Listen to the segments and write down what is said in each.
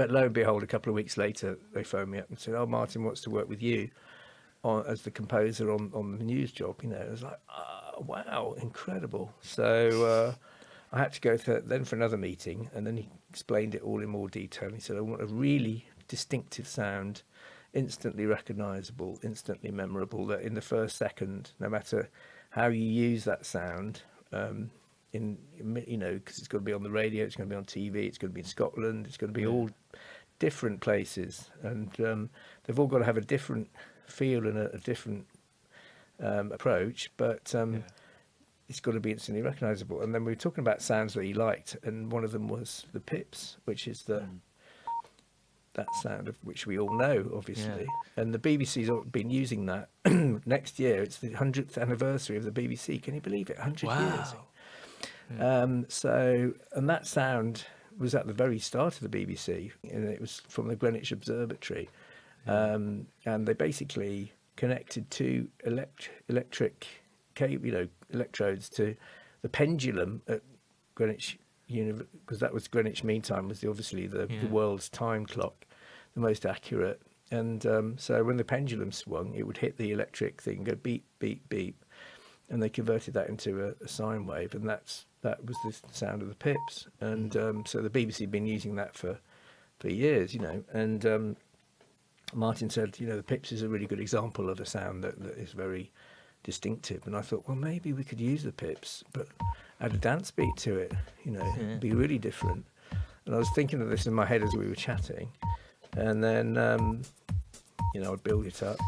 But lo and behold, a couple of weeks later, they phoned me up and said, "Oh, Martin wants to work with you as the composer on the news job." You know, I was like, "Oh, wow, incredible!" So I had to go then for another meeting, and then he explained it all in more detail. He said, "I want a really distinctive sound, instantly recognisable, instantly memorable. That in the first second, no matter how you use that sound." Because it's got to be on the radio, it's going to be on TV, it's going to be in Scotland, it's going to be all different places, and they've all got to have a different feel and a different approach, but it's got to be instantly recognisable. And then we were talking about sounds that he liked, and one of them was the pips, which is that sound of which we all know, obviously. And the BBC's been using that. Next year, it's the 100th anniversary of the BBC. Can you believe it? 100 years. And that sound was at the very start of the BBC, and it was from the Greenwich Observatory. And they basically connected two electric cable, electrodes to the pendulum at Greenwich, because that was Greenwich Mean Time, was obviously the world's time clock, the most accurate. And so when the pendulum swung, it would hit the electric thing, go beep, beep, beep. And they converted that into a sine wave, and that was the sound of the pips. And so the BBC had been using that for years, And Martin said, the pips is a really good example of a sound that is very distinctive. And I thought, well, maybe we could use the pips, but add a dance beat to it, it'd be really different. And I was thinking of this in my head as we were chatting, and then, I'd build it up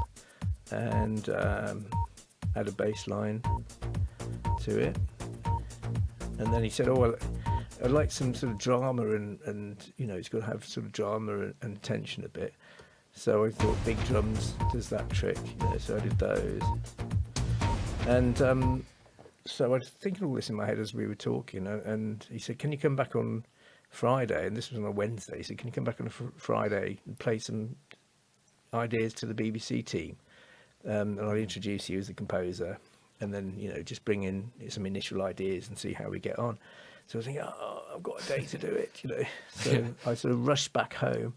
and add a bass line to it. And then he said, "Oh, well, I'd like some sort of drama and it's got to have sort of drama and tension a bit." So I thought big drums does that trick, so I did those. And so I was thinking all this in my head as we were talking, and he said, "Can you come back on Friday?" And this was on a Wednesday. He said, "Can you come back on a Friday and play some ideas to the BBC team? And I'll introduce you as the composer, and then, just bring in some initial ideas and see how we get on." So I was thinking, I've got a day to do it, So I sort of rushed back home,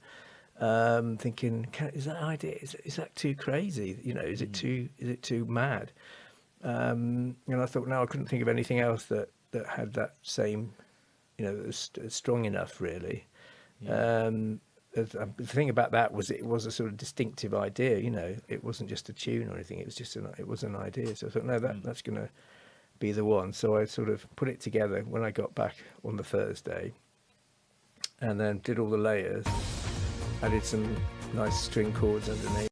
thinking, is that idea, is that too crazy? Is it too mad? And I thought, no, I couldn't think of anything else that had that same, that was strong enough, really. The thing about that was it was a sort of distinctive idea, it wasn't just a tune or anything, it was just it was an idea. So I thought, no, that's going to be the one. So I sort of put it together when I got back on the Thursday, and then did all the layers, added some nice string chords underneath.